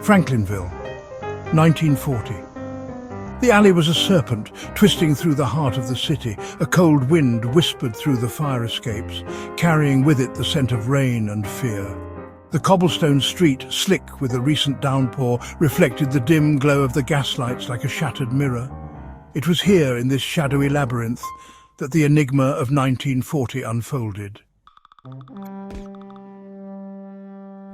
Franklinville, 1940. The alley was a serpent, twisting through the heart of the city. A cold wind whispered through the fire escapes, carrying with it the scent of rain and fear. The cobblestone street, slick with a recent downpour, reflected the dim glow of the gaslights like a shattered mirror. It was here, in this shadowy labyrinth, that the enigma of 1940 unfolded.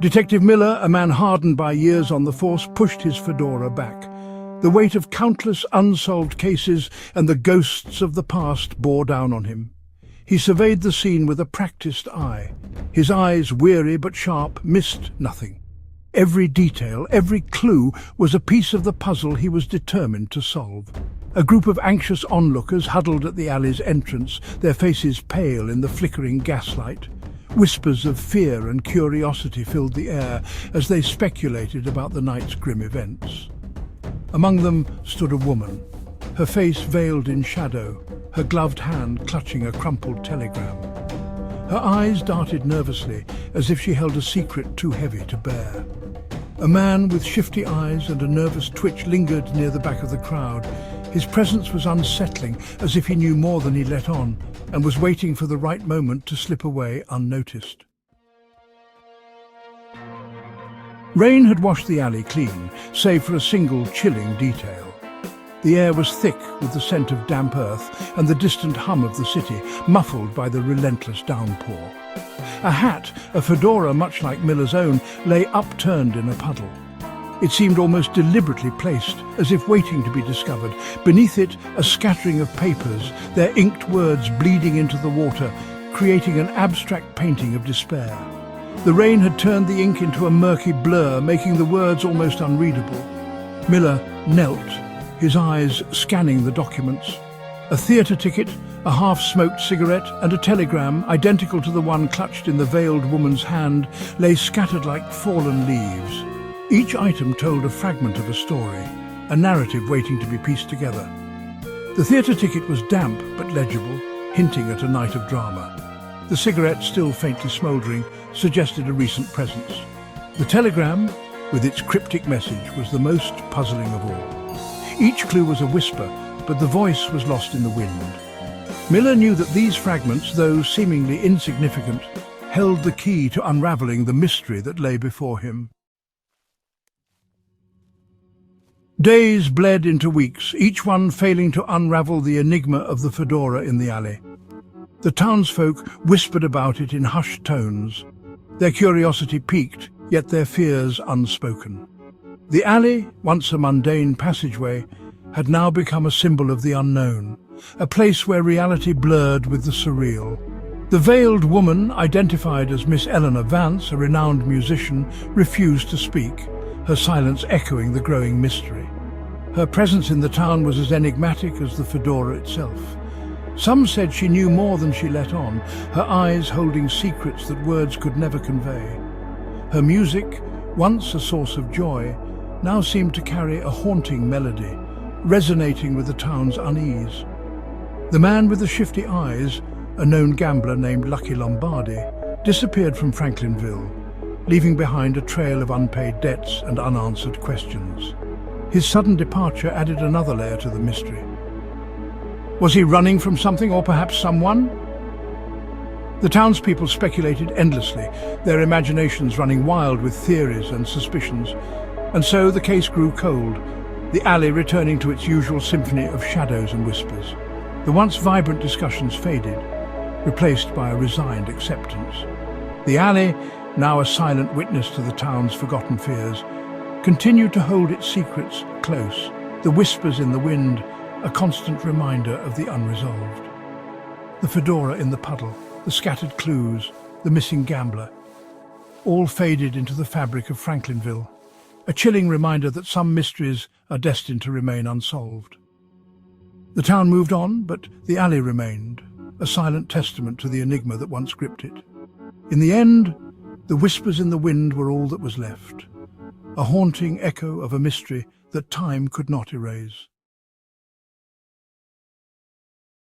Detective Miller, a man hardened by years on the force, pushed his fedora back. The weight of countless unsolved cases and the ghosts of the past bore down on him. He surveyed the scene with a practiced eye. His eyes, weary but sharp, missed nothing. Every detail, every clue was a piece of the puzzle he was determined to solve. A group of anxious onlookers huddled at the alley's entrance, their faces pale in the flickering gaslight. Whispers of fear and curiosity filled the air as they speculated about the night's grim events. Among them stood a woman, her face veiled in shadow, her gloved hand clutching a crumpled telegram. Her eyes darted nervously, as if she held a secret too heavy to bear. A man with shifty eyes and a nervous twitch lingered near the back of the crowd. His presence was unsettling, as if he knew more than he let on, and was waiting for the right moment to slip away unnoticed. Rain had washed the alley clean, save for a single chilling detail. The air was thick with the scent of damp earth and the distant hum of the city, muffled by the relentless downpour. A hat, a fedora much like Miller's own, lay upturned in a puddle. It seemed almost deliberately placed, as if waiting to be discovered. Beneath it, a scattering of papers, their inked words bleeding into the water, creating an abstract painting of despair. The rain had turned the ink into a murky blur, making the words almost unreadable. Miller knelt, his eyes scanning the documents. A theatre ticket, a half-smoked cigarette, and a telegram, identical to the one clutched in the veiled woman's hand, lay scattered like fallen leaves. Each item told a fragment of a story, a narrative waiting to be pieced together. The theatre ticket was damp but legible, hinting at a night of drama. The cigarette, still faintly smouldering, suggested a recent presence. The telegram, with its cryptic message, was the most puzzling of all. Each clue was a whisper, but the voice was lost in the wind. Miller knew that these fragments, though seemingly insignificant, held the key to unravelling the mystery that lay before him. Days bled into weeks, each one failing to unravel the enigma of the fedora in the alley. The townsfolk whispered about it in hushed tones, their curiosity piqued, yet their fears unspoken. The alley, once a mundane passageway, had now become a symbol of the unknown, a place where reality blurred with the surreal. The veiled woman, identified as Miss Eleanor Vance, a renowned musician, refused to speak, her silence echoing the growing mystery. Her presence in the town was as enigmatic as the fedora itself. Some said she knew more than she let on, her eyes holding secrets that words could never convey. Her music, once a source of joy, now seemed to carry a haunting melody, resonating with the town's unease. The man with the shifty eyes, a known gambler named Lucky Lombardi, disappeared from Franklinville, leaving behind a trail of unpaid debts and unanswered questions. His sudden departure added another layer to the mystery. Was he running from something, or perhaps someone? The townspeople speculated endlessly, their imaginations running wild with theories and suspicions. And so the case grew cold, the alley returning to its usual symphony of shadows and whispers. The once vibrant discussions faded, replaced by a resigned acceptance. The alley, now a silent witness to the town's forgotten fears, continued to hold its secrets close, the whispers in the wind, a constant reminder of the unresolved. The fedora in the puddle, the scattered clues, the missing gambler, all faded into the fabric of Franklinville, a chilling reminder that some mysteries are destined to remain unsolved. The town moved on, but the alley remained, a silent testament to the enigma that once gripped it. In the end, the whispers in the wind were all that was left, a haunting echo of a mystery that time could not erase.